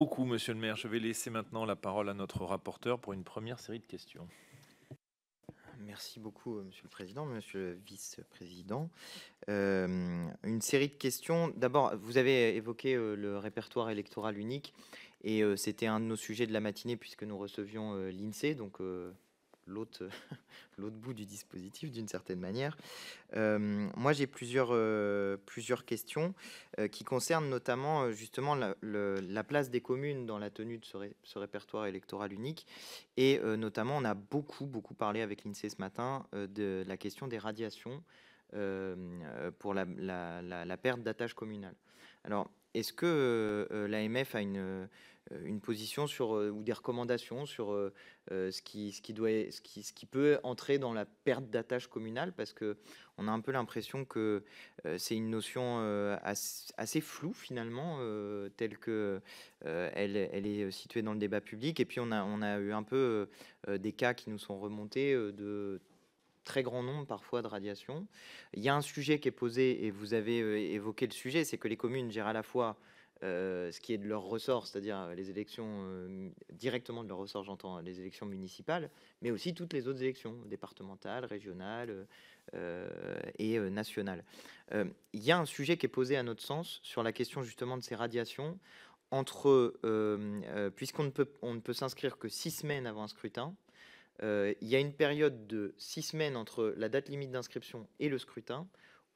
Beaucoup, monsieur le maire. Je vais laisser maintenant la parole à notre rapporteur pour une première série de questions. Merci beaucoup, Monsieur le Président, Monsieur le Vice-président. Une série de questions. D'abord, vous avez évoqué le répertoire électoral unique et c'était un de nos sujets de la matinée puisque nous recevions l'INSEE, donc l'autre l'autre bout du dispositif d'une certaine manière. Moi, j'ai plusieurs questions qui concernent notamment justement la place des communes dans la tenue de ce répertoire électoral unique. Et notamment, on a beaucoup parlé avec l'INSEE ce matin de la question des radiations pour la perte d'attache communale. Alors, est-ce que l'AMF a une position sur, ou des recommandations sur ce qui peut entrer dans la perte d'attache communale? Parce que on a un peu l'impression que c'est une notion assez floue finalement, telle que elle est située dans le débat public. Et puis on a eu un peu des cas qui nous sont remontés de très grand nombre parfois de radiations. Il y a un sujet qui est posé et vous avez évoqué le sujet, c'est que les communes gèrent à la fois ce qui est de leur ressort, c'est-à-dire les élections directement de leur ressort, j'entends les élections municipales, mais aussi toutes les autres élections départementales, régionales et nationales. Il y a un sujet qui est posé à notre sens sur la question justement de ces radiations entre, on ne peut s'inscrire que 6 semaines avant un scrutin. Il y a une période de 6 semaines entre la date limite d'inscription et le scrutin,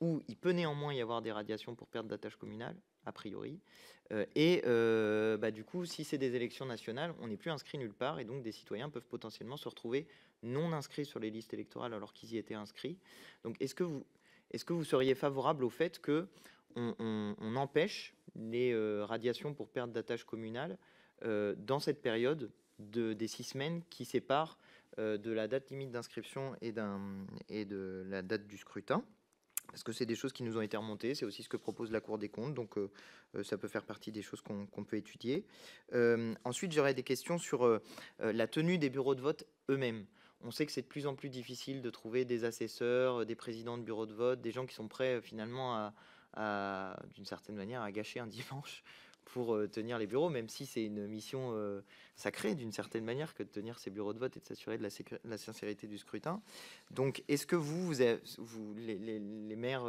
où il peut néanmoins y avoir des radiations pour perte d'attache communale, a priori. Du coup, si c'est des élections nationales, on n'est plus inscrit nulle part, et donc des citoyens peuvent potentiellement se retrouver non inscrits sur les listes électorales alors qu'ils y étaient inscrits. Donc est-ce que vous seriez favorable au fait que on empêche les radiations pour perte d'attache communale dans cette période des 6 semaines qui séparent de la date limite d'inscription et de la date du scrutin? Parce que c'est des choses qui nous ont été remontées, c'est aussi ce que propose la Cour des comptes, donc ça peut faire partie des choses qu'on peut étudier. Ensuite, j'aurais des questions sur la tenue des bureaux de vote eux-mêmes. On sait que c'est de plus en plus difficile de trouver des assesseurs, des présidents de bureaux de vote, des gens qui sont prêts finalement d'une certaine manière, à gâcher un dimanche pour tenir les bureaux, même si c'est une mission sacrée d'une certaine manière que de tenir ces bureaux de vote et de s'assurer de la sincérité du scrutin. Donc, est-ce que les maires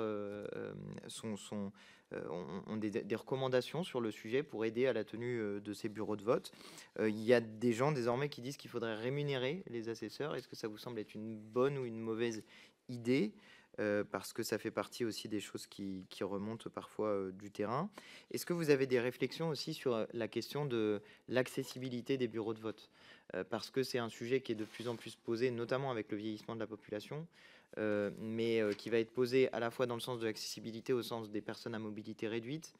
ont des recommandations sur le sujet pour aider à la tenue de ces bureaux de vote? Il y a des gens désormais qui disent qu'il faudrait rémunérer les assesseurs. Est-ce que ça vous semble être une bonne ou une mauvaise idée? Parce que ça fait partie aussi des choses qui remontent parfois du terrain. Est-ce que vous avez des réflexions aussi sur la question de l'accessibilité des bureaux de vote? Parce que c'est un sujet qui est de plus en plus posé, notamment avec le vieillissement de la population, mais qui va être posé à la fois dans le sens de l'accessibilité au sens des personnes à mobilité réduite,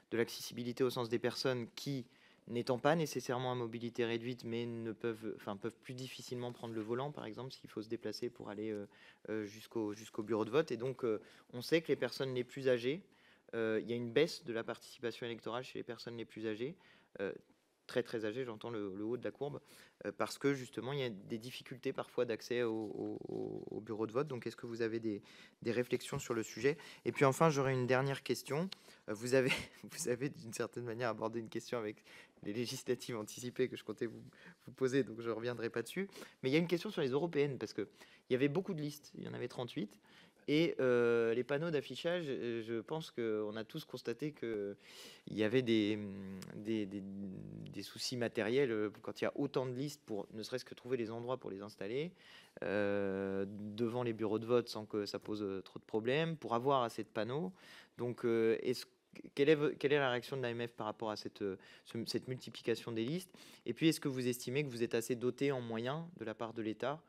de l'accessibilité au sens des personnes qui, n'étant pas nécessairement à mobilité réduite, mais peuvent plus difficilement prendre le volant, par exemple, s'il faut se déplacer pour aller jusqu'au bureau de vote. Et donc, on sait que les personnes les plus âgées, il y a une baisse de la participation électorale chez les personnes les plus âgées, très âgées, j'entends le haut de la courbe, parce que justement, il y a des difficultés parfois d'accès au bureau de vote. Donc, est-ce que vous avez des réflexions sur le sujet? Et puis enfin, j'aurais une dernière question. Vous avez, vous avez d'une certaine manière abordé une question avec les législatives anticipées que je comptais vous poser, donc je ne reviendrai pas dessus. Mais il y a une question sur les européennes, parce qu'il y avait beaucoup de listes, il y en avait 38. Et les panneaux d'affichage, je pense qu'on a tous constaté qu'il y avait des soucis matériels quand il y a autant de listes pour ne serait-ce que trouver les endroits pour les installer devant les bureaux de vote sans que ça pose trop de problèmes, pour avoir assez de panneaux. Donc, quelle est la réaction de l'AMF par rapport à cette multiplication des listes? Et puis, est-ce que vous estimez que vous êtes assez doté en moyens de la part de l'État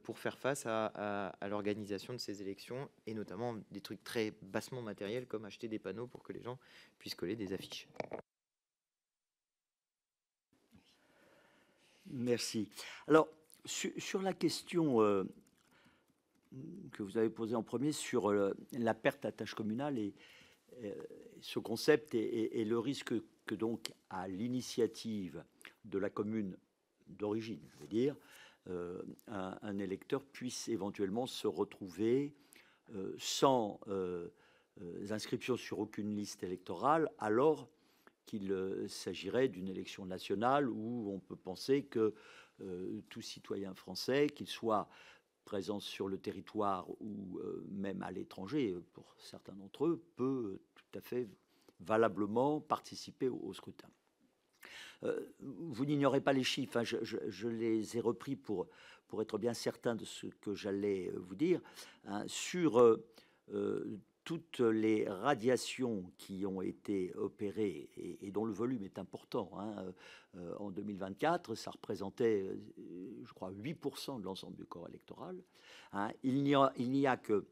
pour faire face à l'organisation de ces élections, et notamment des trucs très bassement matériels comme acheter des panneaux pour que les gens puissent coller des affiches? Merci. Alors, sur la question que vous avez posée en premier sur la perte à tâche communale et ce concept et le risque que donc à l'initiative de la commune d'origine, je veux dire, un électeur puisse éventuellement se retrouver sans inscription sur aucune liste électorale alors qu'il s'agirait d'une élection nationale où on peut penser que tout citoyen français, qu'il soit présent sur le territoire ou même à l'étranger, pour certains d'entre eux, peut tout à fait valablement participer au scrutin. Vous n'ignorez pas les chiffres, hein, je les ai repris pour être bien certain de ce que j'allais vous dire. Hein, sur toutes les radiations qui ont été opérées et dont le volume est important, hein, en 2024, ça représentait, je crois, 8% de l'ensemble du corps électoral. Hein, il n'y a que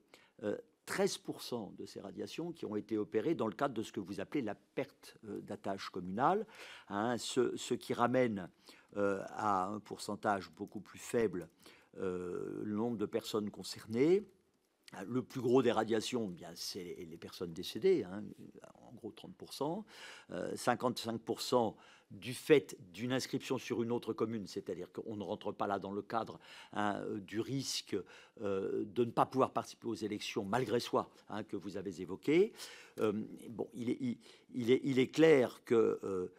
13% de ces radiations qui ont été opérées dans le cadre de ce que vous appelez la perte d'attache communale, hein, ce qui ramène à un pourcentage beaucoup plus faible le nombre de personnes concernées. Le plus gros des radiations, bien, c'est les personnes décédées, hein, en gros 30%, 55% du fait d'une inscription sur une autre commune, c'est-à-dire qu'on ne rentre pas là dans le cadre, hein, du risque de ne pas pouvoir participer aux élections malgré soi, hein, que vous avez évoqué. Bon, il est clair que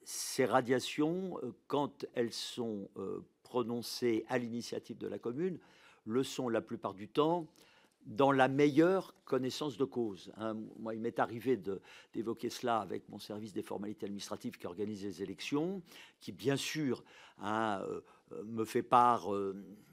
ces radiations, quand elles sont prononcées à l'initiative de la commune, le sont la plupart du temps dans la meilleure connaissance de cause. Hein. Moi, il m'est arrivé d'évoquer cela avec mon service des formalités administratives qui organise les élections, qui bien sûr, hein, me fait part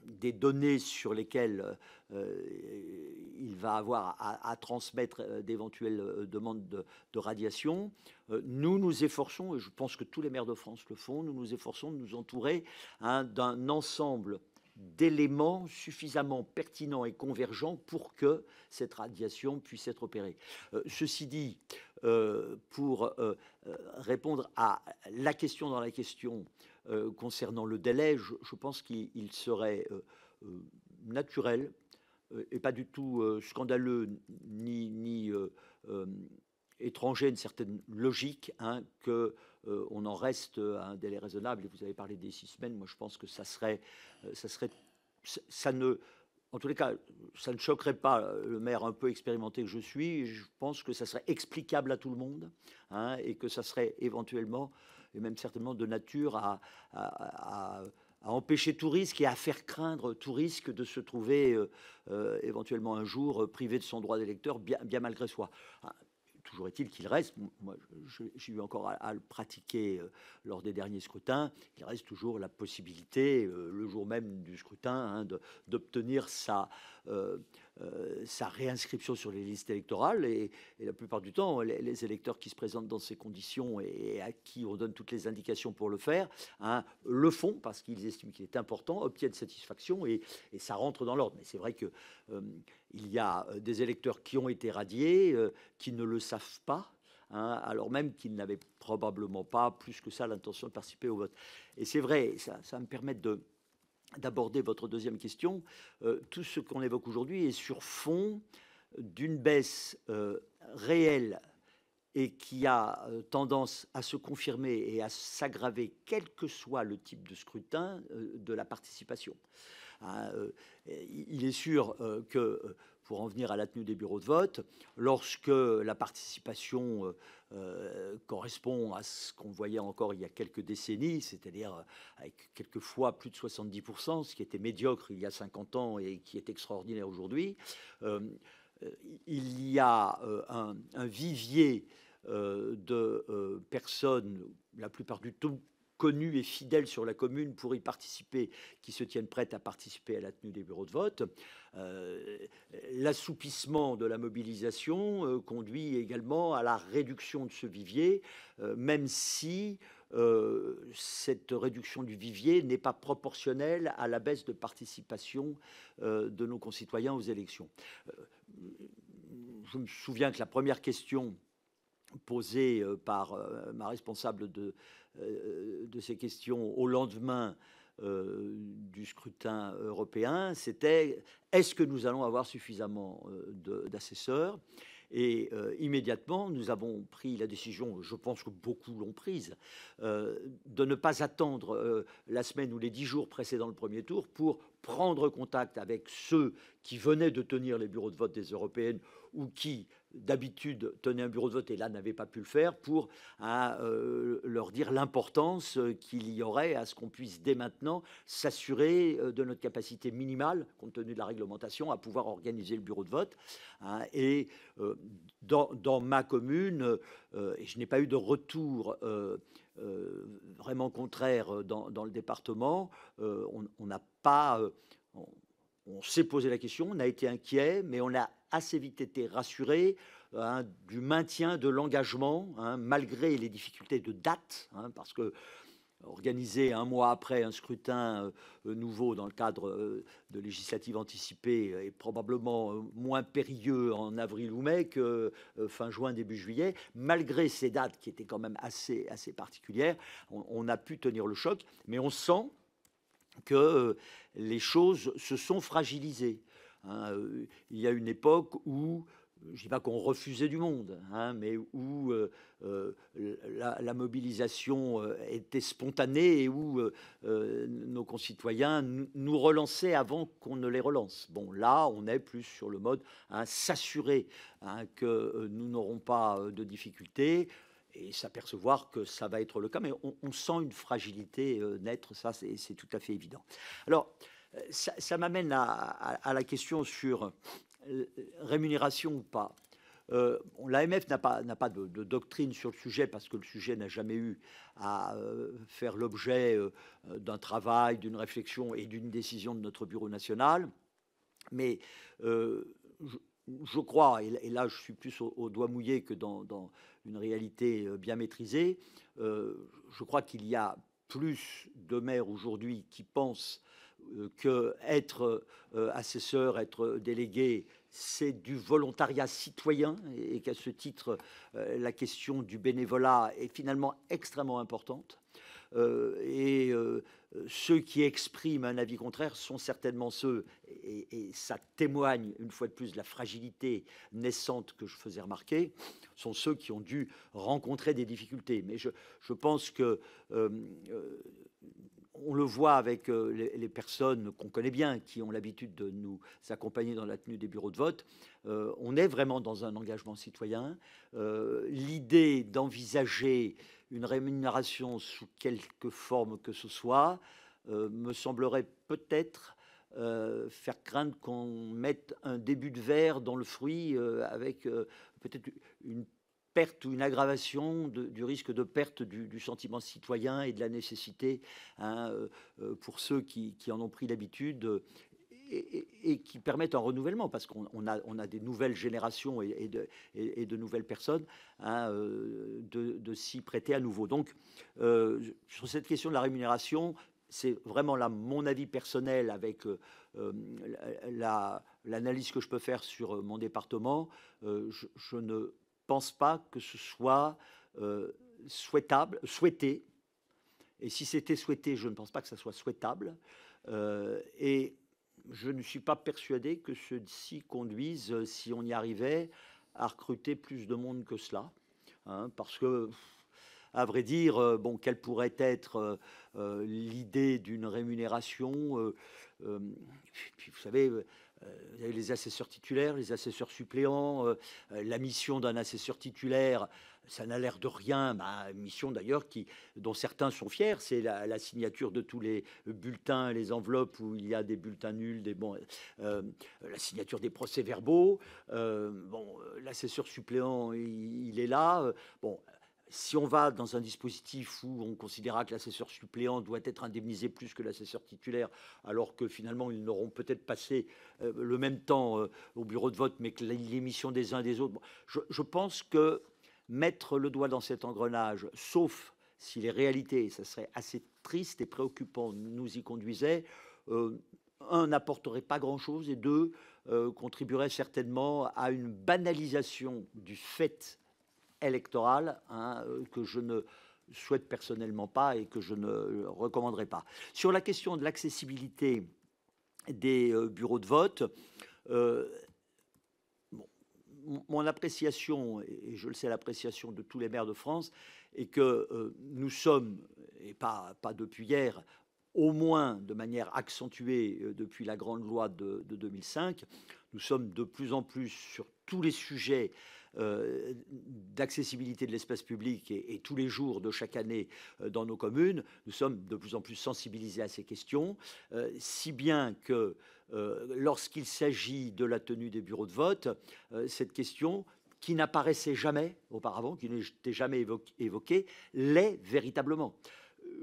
des données sur lesquelles il va avoir à transmettre d'éventuelles demandes de radiation. Nous nous efforçons, et je pense que tous les maires de France le font, nous nous efforçons de nous entourer, hein, d'un ensemble d'éléments suffisamment pertinents et convergents pour que cette radiation puisse être opérée. Ceci dit, pour répondre à la question dans la question concernant le délai, je pense qu'il serait naturel et pas du tout scandaleux ni étranger à une certaine logique, hein, que on en reste à un délai raisonnable. Et vous avez parlé des 6 semaines. Moi, je pense que en tous les cas, ça ne choquerait pas le maire un peu expérimenté que je suis. Je pense que ça serait explicable à tout le monde, hein, et que ça serait éventuellement et même certainement de nature à empêcher tout risque et à faire craindre tout risque de se trouver éventuellement un jour privé de son droit d'électeur, bien malgré soi. Toujours est-il qu'il reste, moi j'ai eu encore à le pratiquer lors des derniers scrutins, il reste toujours la possibilité, le jour même du scrutin, hein, d'obtenir sa réinscription sur les listes électorales. Et la plupart du temps, les électeurs qui se présentent dans ces conditions et à qui on donne toutes les indications pour le faire, hein, le font parce qu'ils estiment qu'il est important, obtiennent satisfaction et ça rentre dans l'ordre. Mais c'est vrai que il y a des électeurs qui ont été radiés, qui ne le savent pas, hein, alors même qu'ils n'avaient probablement pas plus que ça l'intention de participer au vote. Et c'est vrai, ça me permet d'aborder votre deuxième question. Tout ce qu'on évoque aujourd'hui est sur fond d'une baisse réelle et qui a tendance à se confirmer et à s'aggraver, quel que soit le type de scrutin, de la participation. Il est sûr que, pour en venir à la tenue des bureaux de vote, lorsque la participation correspond à ce qu'on voyait encore il y a quelques décennies, c'est-à-dire avec quelquefois plus de 70%, ce qui était médiocre il y a 50 ans et qui est extraordinaire aujourd'hui, il y a un vivier de personnes, la plupart du temps connus et fidèles sur la commune pour y participer, qui se tiennent prêtes à participer à la tenue des bureaux de vote. L'assoupissement de la mobilisation conduit également à la réduction de ce vivier, même si cette réduction du vivier n'est pas proportionnelle à la baisse de participation de nos concitoyens aux élections. Je me souviens que la première question posée par ma responsable de ces questions au lendemain du scrutin européen, c'était: est-ce que nous allons avoir suffisamment d'assesseurs? Et immédiatement, nous avons pris la décision, je pense que beaucoup l'ont prise, de ne pas attendre la semaine ou les 10 jours précédant le premier tour pour prendre contact avec ceux qui venaient de tenir les bureaux de vote des européennes ou qui, d'habitude, tenaient un bureau de vote et là n'avaient pas pu le faire pour leur dire l'importance qu'il y aurait à ce qu'on puisse dès maintenant s'assurer de notre capacité minimale, compte tenu de la réglementation, à pouvoir organiser le bureau de vote. Et dans ma commune, et je n'ai pas eu de retour vraiment contraire dans le département, on n'a pas... on s'est posé la question, on a été inquiet, mais on a assez vite été rassuré du maintien de l'engagement, malgré les difficultés de date, parce que organiser un mois après un scrutin nouveau dans le cadre de législatives anticipées est probablement moins périlleux en avril ou mai que fin juin, début juillet. Malgré ces dates qui étaient quand même assez particulières, on a pu tenir le choc, mais on sent que les choses se sont fragilisées. Il y a une époque où, je ne dis pas qu'on refusait du monde, mais où la mobilisation était spontanée et où nos concitoyens nous relançaient avant qu'on ne les relance. Bon, là, on est plus sur le mode s'assurer que nous n'aurons pas de difficultés, et s'apercevoir que ça va être le cas, mais on sent une fragilité naître, ça c'est tout à fait évident. Alors, ça m'amène à la question sur rémunération ou pas. L'AMF n'a pas de doctrine sur le sujet parce que le sujet n'a jamais eu à faire l'objet d'un travail, d'une réflexion et d'une décision de notre bureau national. Mais je crois, et là je suis plus au doigt mouillé que dans une réalité bien maîtrisée, je crois qu'il y a plus de maires aujourd'hui qui pensent qu'être assesseur, être délégué, c'est du volontariat citoyen et qu'à ce titre, la question du bénévolat est finalement extrêmement importante. Ceux qui expriment un avis contraire sont certainement ceux, et ça témoigne une fois de plus de la fragilité naissante que je faisais remarquer, sont ceux qui ont dû rencontrer des difficultés. Mais je pense que on le voit avec les personnes qu'on connaît bien, qui ont l'habitude de nous accompagner dans la tenue des bureaux de vote. On est vraiment dans un engagement citoyen. L'idée d'envisager une rémunération sous quelque forme que ce soit me semblerait peut-être faire craindre qu'on mette un début de verre dans le fruit avec peut-être une perte ou une aggravation du risque de perte du sentiment citoyen et de la nécessité pour ceux qui en ont pris l'habitude et qui permettent un renouvellement, parce qu'on a des nouvelles générations et de nouvelles personnes de s'y prêter à nouveau. Donc, sur cette question de la rémunération, c'est vraiment là mon avis personnel avec l'analyse que je peux faire sur mon département. Je ne pense pas que ce soit souhaité. Et si c'était souhaité, je ne pense pas que ça soit souhaitable. Et je ne suis pas persuadé que ceci conduise, si on y arrivait, à recruter plus de monde que cela. Parce que, à vrai dire, bon, quelle pourrait être l'idée d'une rémunération puis vous savez, vous avez les assesseurs titulaires, les assesseurs suppléants, la mission d'un assesseur titulaire, ça n'a l'air de rien, mission d'ailleurs dont certains sont fiers, c'est la signature de tous les bulletins, les enveloppes où il y a des bulletins nuls, la signature des procès-verbaux. L'assesseur suppléant, il est là. Si on va dans un dispositif où on considérera que l'assesseur suppléant doit être indemnisé plus que l'assesseur titulaire, alors que finalement ils n'auront peut-être passé le même temps au bureau de vote, mais que l'émission des uns et des autres, je pense que mettre le doigt dans cet engrenage, sauf si les réalités, et ça serait assez triste et préoccupant, nous y conduisaient, n'apporterait pas grand-chose, et deux, contribuerait certainement à une banalisation du fait électorale que je ne souhaite personnellement pas et que je ne recommanderais pas. Sur la question de l'accessibilité des bureaux de vote, mon appréciation, et je le sais, l'appréciation de tous les maires de France, est que nous sommes, et pas depuis hier, au moins de manière accentuée depuis la grande loi de 2005. Nous sommes de plus en plus sur tous les sujets d'accessibilité de l'espace public et tous les jours de chaque année dans nos communes, nous sommes de plus en plus sensibilisés à ces questions, si bien que lorsqu'il s'agit de la tenue des bureaux de vote, cette question qui n'apparaissait jamais auparavant, qui n'était jamais évoquée, l'est véritablement.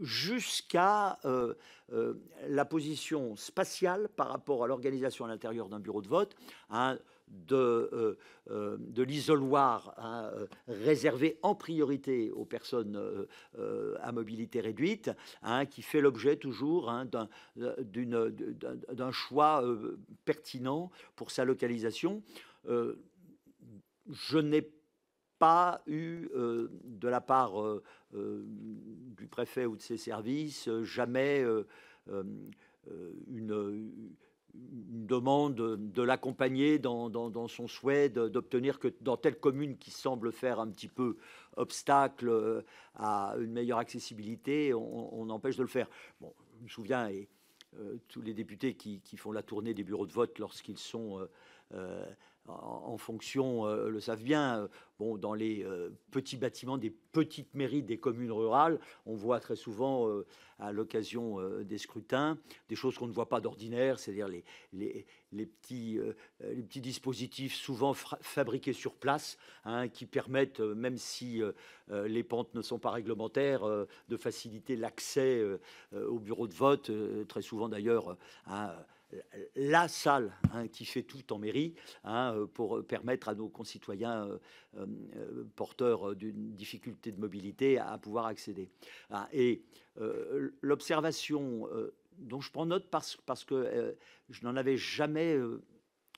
Jusqu'à la position spatiale par rapport à l'organisation à l'intérieur d'un bureau de vote, hein, de l'isoloir réservé en priorité aux personnes à mobilité réduite, hein, qui fait l'objet toujours d'un choix pertinent pour sa localisation. Je n'ai pas eu de la part du préfet ou de ses services jamais une demande de l'accompagner dans son souhait d'obtenir que dans telle commune qui semble faire un petit peu obstacle à une meilleure accessibilité, on empêche de le faire. Bon, je me souviens, et tous les députés qui font la tournée des bureaux de vote lorsqu'ils sont en fonction le savent bien. Bon, dans les petits bâtiments des petites mairies des communes rurales, on voit très souvent à l'occasion des scrutins des choses qu'on ne voit pas d'ordinaire, c'est-à-dire les petits dispositifs souvent fabriqués sur place, hein, qui permettent, même si les pentes ne sont pas réglementaires, de faciliter l'accès au bureau de vote, très souvent d'ailleurs, hein, la salle, hein, qui fait tout en mairie, hein, pour permettre à nos concitoyens porteurs d'une difficulté de mobilité à pouvoir accéder. Ah, et l'observation dont je prends note parce que je n'en avais jamais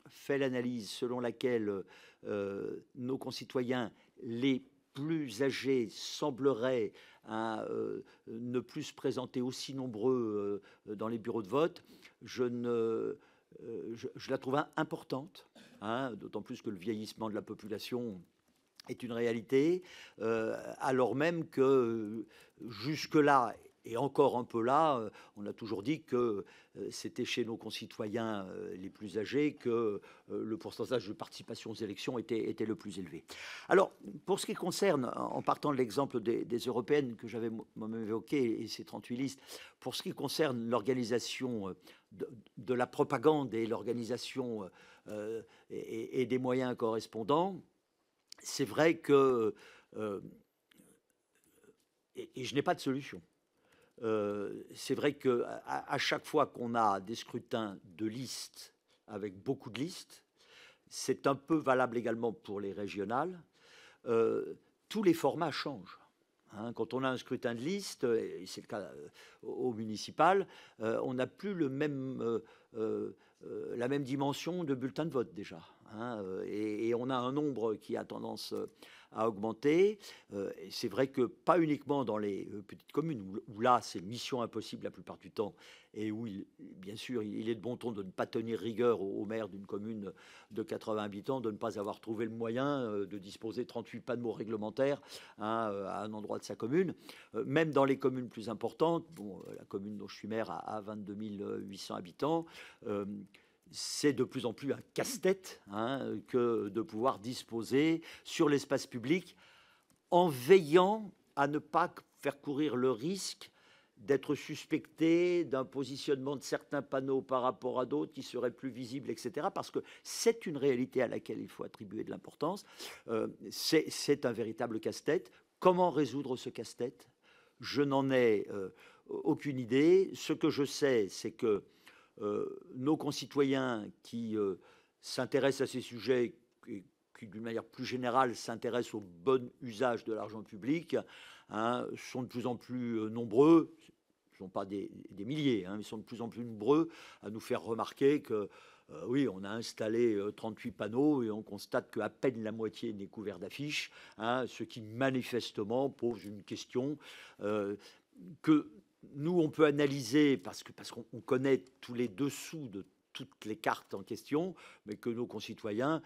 fait l'analyse selon laquelle nos concitoyens les plus âgés sembleraient ne plus se présenter aussi nombreux dans les bureaux de vote, je la trouve importante, hein, d'autant plus que le vieillissement de la population est une réalité, alors même que jusque-là, et encore un peu là, on a toujours dit que c'était chez nos concitoyens les plus âgés que le pourcentage de participation aux élections était le plus élevé. Alors, pour ce qui concerne, en partant de l'exemple des européennes que j'avais moi-même évoqué, et ces 38 listes, pour ce qui concerne l'organisation de la propagande et l'organisation et des moyens correspondants, c'est vrai que, et je n'ai pas de solution, c'est vrai qu'à chaque fois qu'on a des scrutins de listes, avec beaucoup de listes, c'est un peu valable également pour les régionales, tous les formats changent. Hein, quand on a un scrutin de liste, et c'est le cas au municipal, on n'a plus la même dimension de bulletins de vote déjà. Hein, et on a un nombre qui a tendance à augmenter. C'est vrai que pas uniquement dans les petites communes, où là c'est mission impossible la plupart du temps, et où bien sûr il est de bon ton de ne pas tenir rigueur au maire d'une commune de 80 habitants, de ne pas avoir trouvé le moyen de disposer de 38 panneaux réglementaires, hein, à un endroit de sa commune. Même dans les communes plus importantes, bon, la commune dont je suis maire a 22 800 habitants, c'est de plus en plus un casse-tête, hein, que de pouvoir disposer sur l'espace public en veillant à ne pas faire courir le risque d'être suspecté d'un positionnement de certains panneaux par rapport à d'autres qui seraient plus visibles, etc. Parce que c'est une réalité à laquelle il faut attribuer de l'importance. C'est un véritable casse-tête. Comment résoudre ce casse-tête ? Je n'en ai aucune idée. Ce que je sais, c'est que nos concitoyens qui s'intéressent à ces sujets, qui d'une manière plus générale s'intéressent au bon usage de l'argent public, hein, sont de plus en plus nombreux. Ce ne sont pas des milliers, hein, mais sont de plus en plus nombreux à nous faire remarquer que oui, on a installé 38 panneaux et on constate qu'à peine la moitié n'est couvert d'affiches, hein, ce qui manifestement pose une question que nous, on peut analyser parce qu'on connaît tous les dessous de toutes les cartes en question, mais que nos concitoyens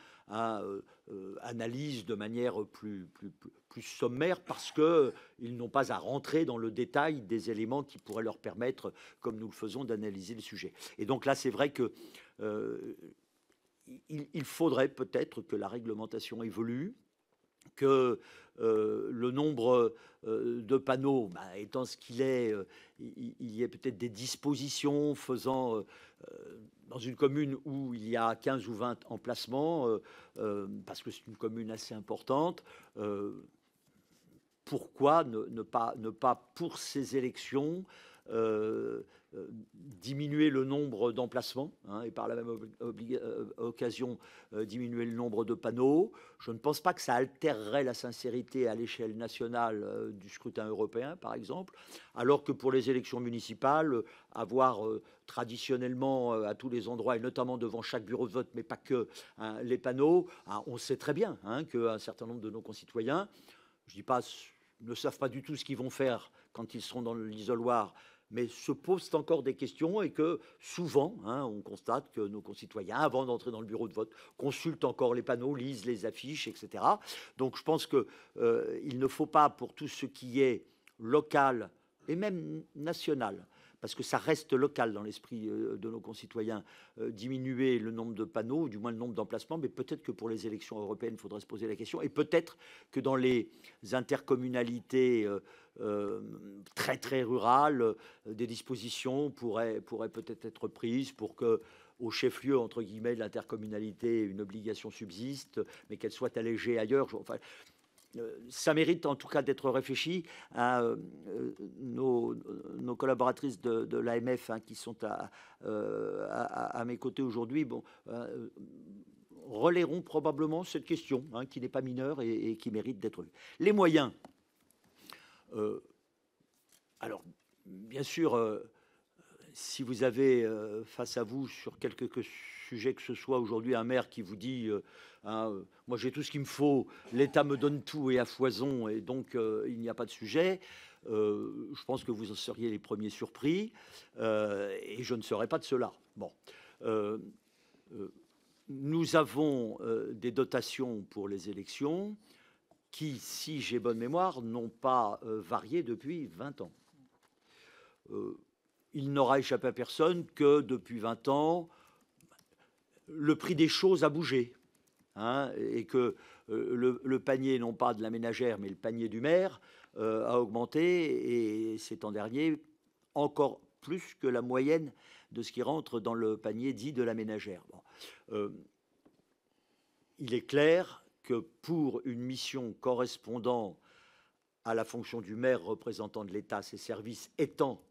analysent de manière plus sommaire parce qu'ils n'ont pas à rentrer dans le détail des éléments qui pourraient leur permettre, comme nous le faisons, d'analyser le sujet. Et donc là, c'est vrai que il faudrait peut-être que la réglementation évolue, que le nombre de panneaux étant ce qu'il est, il y a peut-être des dispositions faisant, dans une commune où il y a 15 ou 20 emplacements, parce que c'est une commune assez importante, pourquoi ne pas pour ces élections diminuer le nombre d'emplacements et par la même occasion diminuer le nombre de panneaux. Je ne pense pas que ça altérerait la sincérité à l'échelle nationale du scrutin européen, par exemple, alors que pour les élections municipales, avoir traditionnellement à tous les endroits, et notamment devant chaque bureau de vote, mais pas que, les panneaux, on sait très bien qu'un certain nombre de nos concitoyens, je ne dis pas, ne savent pas du tout ce qu'ils vont faire quand ils seront dans l'isoloir, mais se posent encore des questions et que souvent, on constate que nos concitoyens, avant d'entrer dans le bureau de vote, consultent encore les panneaux, lisent les affiches, etc. Donc je pense qu'il ne faut pas, pour tout ce qui est local et même national, parce que ça reste local dans l'esprit de nos concitoyens, diminuer le nombre de panneaux, ou du moins le nombre d'emplacements, mais peut-être que pour les élections européennes, il faudrait se poser la question, et peut-être que dans les intercommunalités très très rurales, des dispositions pourraient peut-être être prises pour que au chef-lieu, entre guillemets, de l'intercommunalité, une obligation subsiste, mais qu'elle soit allégée ailleurs. Enfin, ça mérite en tout cas d'être réfléchi. Nos collaboratrices de l'AMF qui sont à mes côtés aujourd'hui, relaieront probablement cette question qui n'est pas mineure et qui mérite d'être vue. Les moyens. Alors, bien sûr, si vous avez face à vous sur quelque sujet que ce soit aujourd'hui un maire qui vous dit moi j'ai tout ce qu'il me faut, l'État me donne tout et à foison et donc il n'y a pas de sujet, je pense que vous en seriez les premiers surpris et je ne serais pas de cela. Bon, nous avons des dotations pour les élections qui, si j'ai bonne mémoire, n'ont pas varié depuis 20 ans. Il n'aura échappé à personne que depuis 20 ans, le prix des choses a bougé. Et que le panier, non pas de la ménagère, mais le panier du maire, a augmenté, et ces temps derniers, encore plus que la moyenne de ce qui rentre dans le panier dit de la ménagère. Bon. Il est clair que pour une mission correspondant à la fonction du maire représentant de l'État, ses services étant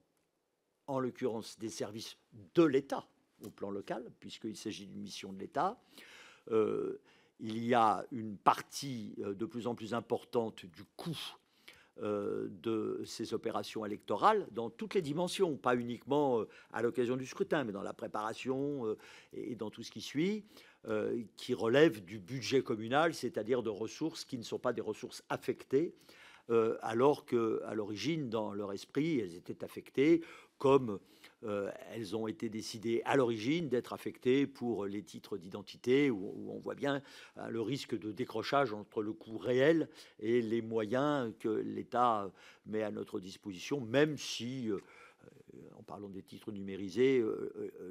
en l'occurrence des services de l'État au plan local, puisqu'il s'agit d'une mission de l'État, il y a une partie de plus en plus importante du coût de ces opérations électorales dans toutes les dimensions, pas uniquement à l'occasion du scrutin, mais dans la préparation et dans tout ce qui suit, qui relève du budget communal, c'est-à-dire de ressources qui ne sont pas des ressources affectées, alors qu'à l'origine, dans leur esprit, elles étaient affectées comme elles ont été décidées à l'origine d'être affectées pour les titres d'identité, où on voit bien le risque de décrochage entre le coût réel et les moyens que l'État met à notre disposition, même si, en parlant des titres numérisés,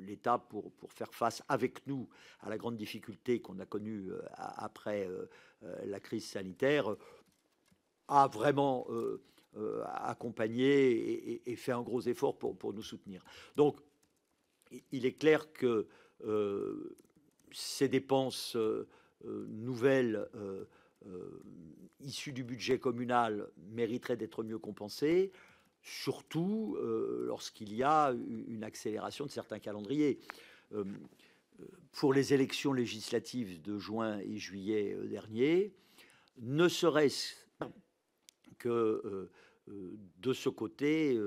l'État, pour faire face avec nous à la grande difficulté qu'on a connue après la crise sanitaire, a vraiment accompagné et fait un gros effort pour nous soutenir. Donc, il est clair que ces dépenses nouvelles issues du budget communal mériteraient d'être mieux compensées, surtout lorsqu'il y a une accélération de certains calendriers. Pour les élections législatives de juin et juillet dernier, ne serait-ce que de ce côté,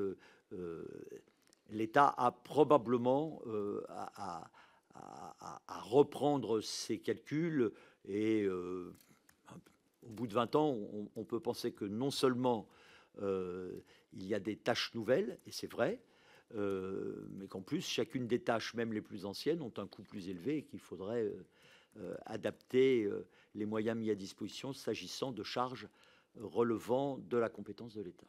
l'État a probablement à reprendre ses calculs et au bout de 20 ans, on peut penser que non seulement il y a des tâches nouvelles, et c'est vrai, mais qu'en plus, chacune des tâches, même les plus anciennes, ont un coût plus élevé et qu'il faudrait adapter les moyens mis à disposition s'agissant de charges relevant de la compétence de l'État.